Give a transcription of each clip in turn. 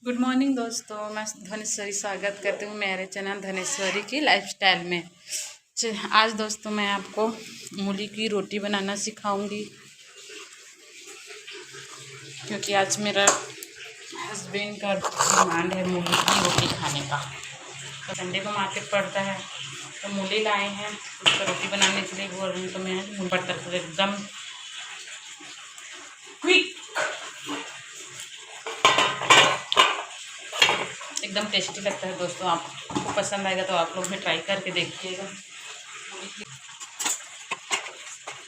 Good morning दोस्तों, मैं धनेश्वरी स्वागत करती हूँ मेरे चैनल धनेश्वरी की लाइफस्टाइल में। आज दोस्तों मैं आपको मूली की रोटी बनाना सिखाऊंगी, क्योंकि आज मेरा हस्बैंड का डिमांड है मूली की रोटी खाने का। तो संडे को मार्केट पड़ता है तो मूली लाए हैं उसका रोटी बनाने के लिए बोल रही हूँ। तो मैं मूली बटर एकदम क्विक, एकदम टेस्टी लगता है दोस्तों। आपको पसंद आएगा तो आप लोग भी ट्राई करके देखिएगा।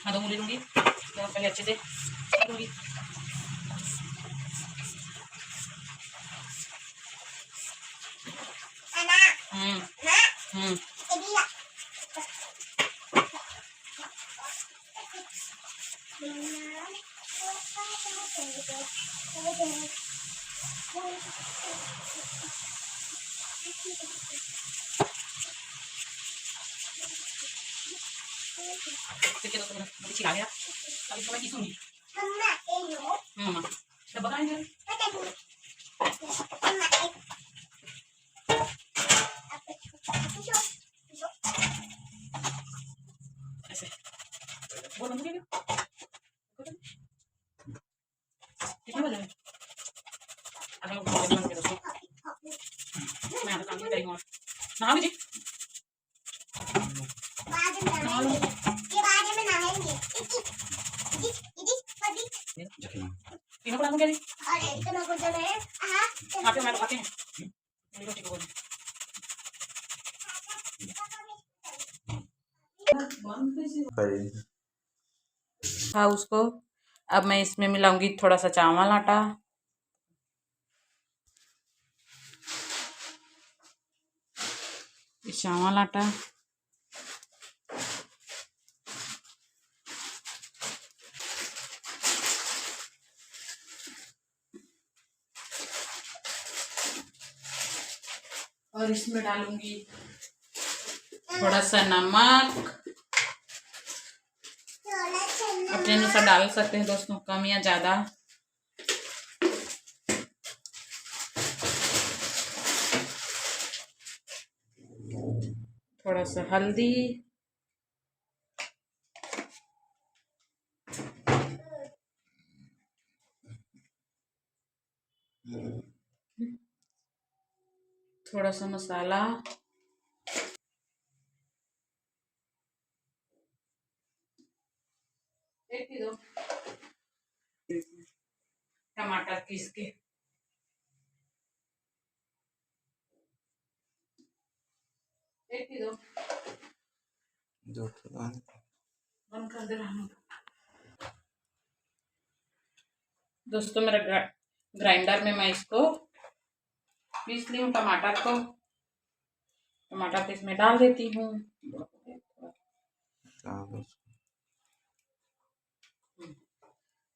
हाँ, 2 मूली लूँगी तो पहले अच्छे से लूँगी। हम्म हम्म देखिए दोस्तों, मुझे छिला गया। अब इसको मैं पीसूंगी। मम्मा डब्बा कहाँ है? ऐसे वो बंद हो गया कितना बजा है? अगर वो बंद कर दोस्तों, मैं आधा काम नहीं करेंगे। और नहा लीजिए, नहा लो। तीनों को डालूं क्या जी? आप हमारे खाते हैं रोटी को। हाँ उसको अब मैं इसमें मिलाऊंगी थोड़ा सा चावल आटा। चावल आटा और इसमें डालूंगी थोड़ा सा नमक। अपने अनुसार डाल सकते हैं दोस्तों, कम या ज़्यादा। थोड़ा सा हल्दी, थोड़ा सा मसाला, दो टमाटर पीस के, दो बंद कर दे रहा हूँ दोस्तों। मेरा ग्राइंडर में मैं इसको पीस ली हूँ। टमाटर को इसमें डाल देती हूँ।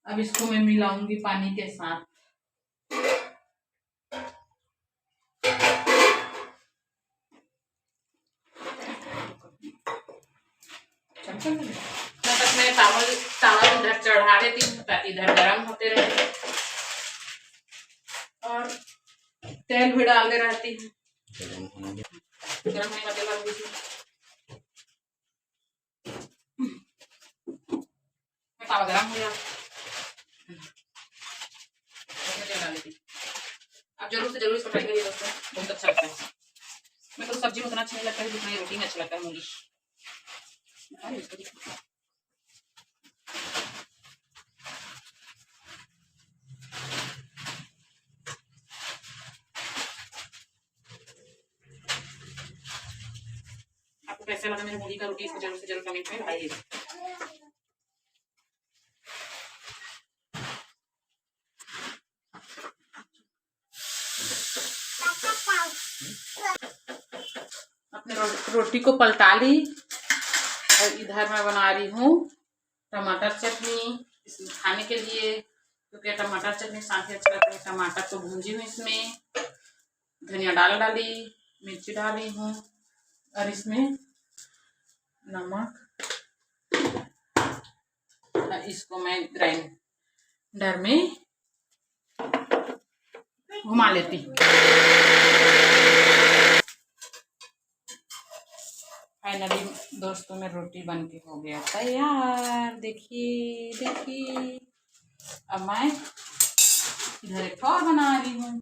अब इसको मैं मिलाऊंगी पानी के साथ। तब तक मैं तावा इधर चढ़ा देती हूँ ताकि इधर गर्म होते रहे, और तेल भी डाल दे रहती हूँ। गर्म होने का तेल डाल दीजिए। तावा गर्म हो गया, तेल डाल देती। आप जरूर से जरूर इसको ट्राई करिए दोस्तों, बहुत अच्छा लगता है। मेरे को सब्जी में उतना अच्छा नहीं लगता है जितना ये रोटी में अच्छा लगता है मूली। आपको कैसा लगा मेरी मूली का रोटी, इसको जरूर से जरूर कमेंट में बताइएगा। अपने रोटी को पलटा ली और इधर मैं बना रही हूँ टमाटर चटनी इसमें खाने के लिए, क्योंकि टमाटर चटनी साथ ही अच्छा लगता है। टमाटर को भूंजी हूँ, इसमें धनिया डाली, मिर्ची डाली हूँ, और इसमें नमक। इसको मैं ग्राइंडर में घुमा लेती। फाइनली दोस्तों में रोटी बन के हो गया तैयार। देखिए देखिए, अब मैं इधर एक और बना रही हूँ।